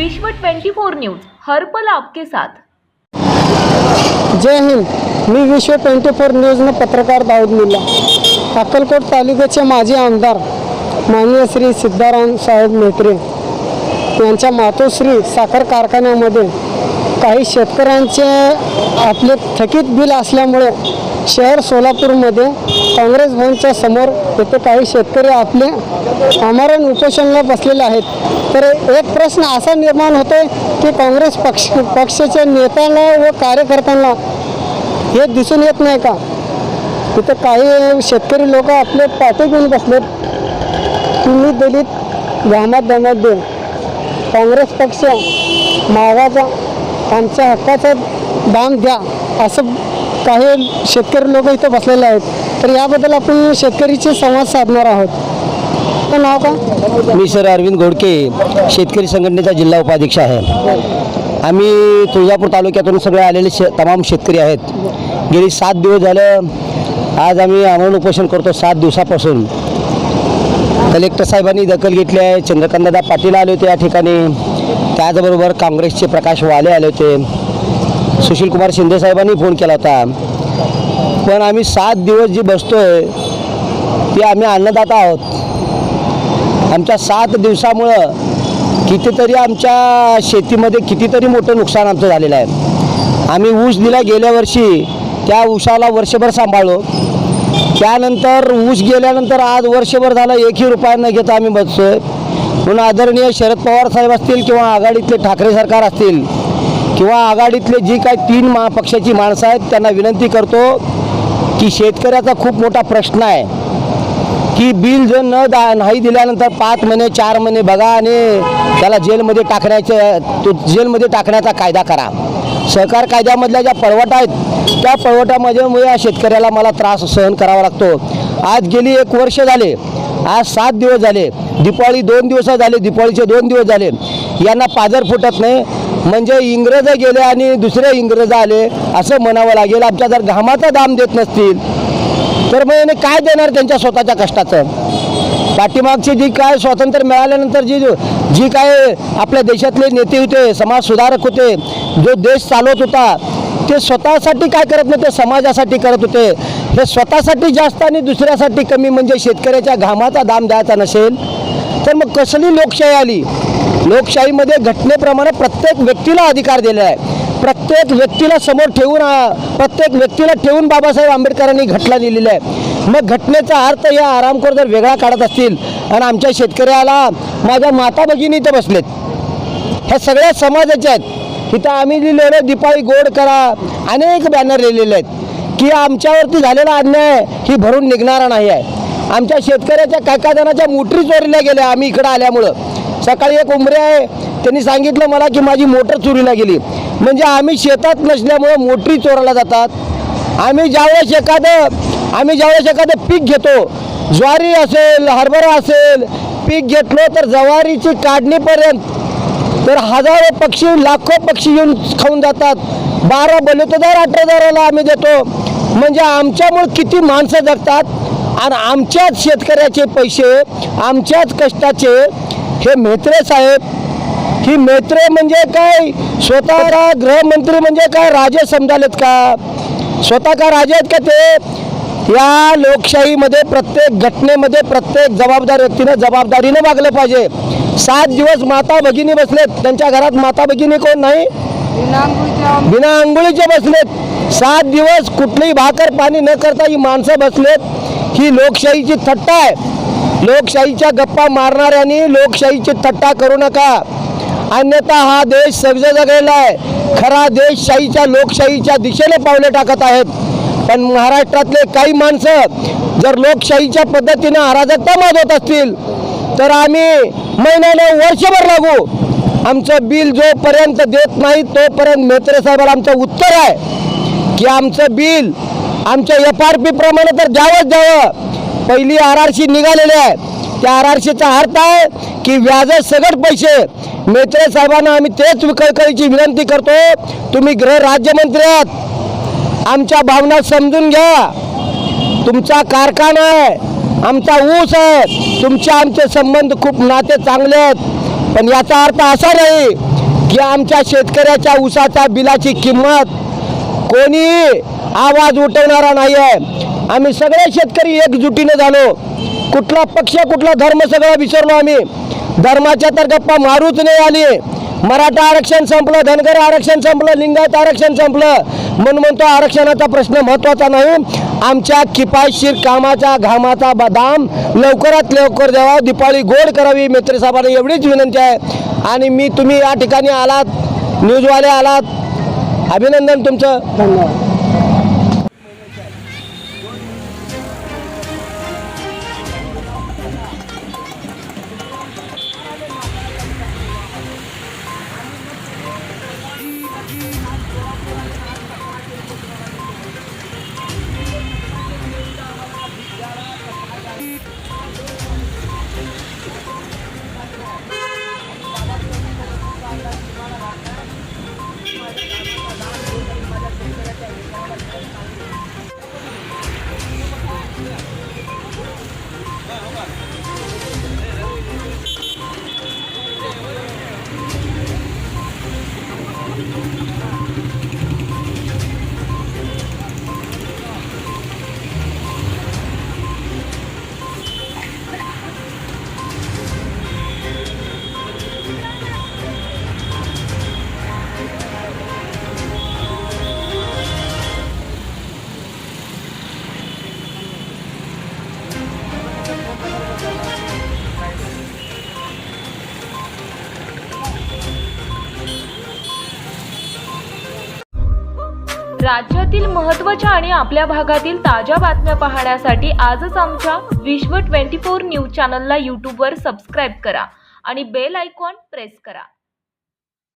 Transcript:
विश्व 24 न्यूज हर पल आपके साथ। जय हिंद। मी विश्व 24 न्यूजनं पत्रकार दाऊद मुल्ला। अक्कलकोट तालुक्याचे माजी आमदार माननीय श्री सिद्धाराम साहेब मेत्रे यांच्या मातोश्री साखर कारखान्यामध्ये काही शेतकऱ्यांचे आपले थकीत बिल असल्यामुळे शहर सोलापूरमध्ये काँग्रेस भवनच्या समोर येथे काही शेतकरी आपले आमरण उपोषणाला बसलेले आहेत। तर एक प्रश्न असा निर्माण होतोय की काँग्रेस पक्षाच्या नेत्यांना व कार्यकर्त्यांना हे दिसून येत नाही का? तिथे काही शेतकरी लोक आपले पाटे घेऊन बसलेत, तुम्ही दलित घामात दमात दे, काँग्रेस पक्ष मागाचा आमच्या हक्काचा दाम द्या, असं काही शेतकरी लोक इथं बसलेले आहेत। तर याबद्दल आपण शेतकरीचे संवाद साधणार आहोत। तर नाव का? मी सर अरविंद घोडके, शेतकरी संघटनेचा जिल्हा उपाध्यक्ष आहे। आम्ही तुळजापूर तालुक्यातून सगळे आलेले तमाम शेतकरी आहेत। गेली 7 दिवस झालं आज आम्ही आमरण उपोषण करतो। 7 दिवसापासून कलेक्टर साहेबांनी दखल घेतली आहे। चंद्रकांतदादा पाटील आले होते या ठिकाणी, त्याचबरोबर काँग्रेसचे प्रकाश वाले आले होते, सुशीलकुमार शिंदे साहेबांनी फोन केला होता। पण आम्ही 7 दिवस जी बसतोय ते आम्ही अन्नदाता आहोत। आमच्या 7 दिवसामुळं कितीतरी आमच्या शेतीमध्ये कितीतरी मोठं नुकसान आमचं झालेलं आहे। आम्ही ऊस दिला गेल्या वर्षी, त्या ऊसाला वर्षभर सांभाळलो, त्यानंतर ऊस गेल्यानंतर आज वर्षभर झालं 1ही रुपया न घेता आम्ही बसतोय। म्हणून आदरणीय शरद पवार साहेब असतील किंवा आघाडीतले ठाकरे सरकार असतील किंवा आघाडीतले जी काही 3 पक्षाची माणसं आहेत त्यांना विनंती करतो की शेतकऱ्याचा खूप मोठा प्रश्न आहे की बिल जर नाही दिल्यानंतर 5 महिने 4 महिने बघा आणि त्याला जेलमध्ये टाकण्याचा कायदा करा। सहकार कायद्यामधल्या ज्या पळवटा आहेत त्या पळवटामध्ये या शेतकऱ्याला मला त्रास सहन करावा लागतो। आज गेली 1 वर्ष झाले, आज 7 दिवस झाले, दिवाळी 2 दिवस झाले, दिवाळीचे 2 दिवस झाले, यांना पाजर फुटत नाही। म्हणजे इंग्रज गेले आणि दुसरे इंग्रज आले असं म्हणावं लागेल। आमच्या जर घामाचा दाम देत नसतील तर मग याने काय देणार त्यांच्या स्वतःच्या कष्टाचं? पाठीमागची जी काय स्वातंत्र्य मिळाल्यानंतर जी काय आपल्या देशातले नेते होते, समाज सुधारक होते, जो देश चालवत होता, ते स्वतःसाठी काय करत नव्हते, समाजासाठी करत होते। हे स्वतःसाठी जास्त आणि दुसऱ्यासाठी कमी, म्हणजे शेतकऱ्याच्या घामाचा दाम द्यायचा नसेल तर मग कसली लोकशाही आली? लोकशाहीमध्ये घटनेप्रमाणे प्रत्येक व्यक्तीला अधिकार दिला आहे। प्रत्येक व्यक्तीला समोर ठेवून, प्रत्येक व्यक्तीला ठेवून बाबासाहेब आंबेडकरांनी घटना लिहिलेली आहे। मग घटनेचा अर्थ या आरामखोर जर वेगळा काढत असतील आणि आमच्या शेतकऱ्याला, माझ्या माता भगिनी इथं बसलेत, ह्या सगळ्या समाजाच्या आहेत। इथं आम्ही लिहिलेलं दिपाळी गोड करा, अनेक बॅनर लिहिलेले आहेत की आमच्यावरती झालेला अन्याय ही भरून निघणारा नाही आहे। आमच्या शेतकऱ्याच्या काही जणांच्या मोटरी चोरीला गेल्या आम्ही इकडं आल्यामुळं। सकाळी एक उमरे आहे, त्यांनी सांगितलं मला की माझी मोटर चोरीला गेली। म्हणजे आम्ही शेतात नसल्यामुळं मोटरी चोरायला जातात। आम्ही ज्यावेळेस एखादं पीक घेतो, ज्वारी असेल, हरभरा असेल, पीक घेतलो तर ज्वारीची काढणीपर्यंत तर हजारो पक्षी, लाखो पक्षी येऊन खाऊन जातात। 12 बलुतेदार 18,000ला आम्ही देतो। म्हणजे आमच्यामुळे किती माणसं जगतात आणि आमच्याच शेतकऱ्याचे पैसे, आमच्याच कष्टाचे हे मेत्रे साहेब, ही मेत्रे म्हणजे काय स्वतःला गृहमंत्री म्हणजे काय राजे समजालेत का? स्वतः का राजे आहेत का ते? या लोकशाहीमध्ये प्रत्येक घटनेमध्ये प्रत्येक जबाबदार व्यक्तीने जबाबदारीने वागलं पाहिजे। 7 दिवस माता भगिनी बसलेत, त्यांच्या घरात माता भगिनी कोण नाही, बिना अंघोळीचे बसलेत। 7 दिवस कुठलीही भाकर पाणी न करता ही माणसं बसलेत। ही लोकशाहीची थट्टा आहे। लोकशाहीच्या गप्पा मारणाऱ्यांनी लोकशाहीची थट्टा करू नका, अन्यथा हा देश सगळेला आहे। खरा देश शाहीच्या लोकशाहीच्या दिशेने पावले टाकत आहेत। पण महाराष्ट्रातले काही माणसं जर लोकशाहीच्या पद्धतीने अराजकता मागवत असतील तर आम्ही महिन्याने वर्षभर लागू, आमचं बिल जोपर्यंत देत नाही तोपर्यंत मेत्रे साहेबाला आमचं उत्तर आहे की आमचं बिल आमच्या FRP प्रमाणे तर द्यावं। पहिली RRC निघालेली आहे, त्या RRCचा अर्थ आहे की व्याज सगट पैसे। मेत्रे साहेबांना आम्ही तेच कळकळीची विनंती करतो, तुम्ही गृह राज्यमंत्री आहात, आमच्या भावना समजून घ्या। तुमचा कारखाना आहे, आमचा ऊस आहे, तुमचे आमचे संबंध खूप नाते चांगले आहेत, पण याचा अर्थ असा नाही की आमच्या शेतकऱ्याच्या ऊसाच्या बिलाची किंमत कोणी आवाज उठवणारा नाही आहे. आम्ही सगळे शेतकरी एकजुटीने झालो. कुठला पक्ष कुठला धर्म सगळं विसरलो. आम्ही धर्माच्या तर गप्पा मारूच नाही आली. मराठा आरक्षण संपलं, धनगर आरक्षण संपलं, लिंगायत आरक्षण संपलं म्हणून तो आरक्षणाचा प्रश्न महत्त्वाचा नाही. आमच्या किफायतशीर कामाचा घामाचा बदाम लवकरात लवकर द्यावा, दिपाळी गोड करावी मेत्रे साहेबांना एवढीच विनंती आहे. आणि मी तुम्ही या ठिकाणी आलात, न्यूजवाले आलात, अभिनंदन तुमचं. धन्यवाद. राज्यातील महत्त्वाच्या आणि आपल्या भागातील ताज्या बातम्या पाहण्यासाठी आजच आमच्या विश्व 24 न्यूज चॅनलला यूट्यूबवर सबस्क्राईब करा आणि बेल आयकॉन प्रेस करा.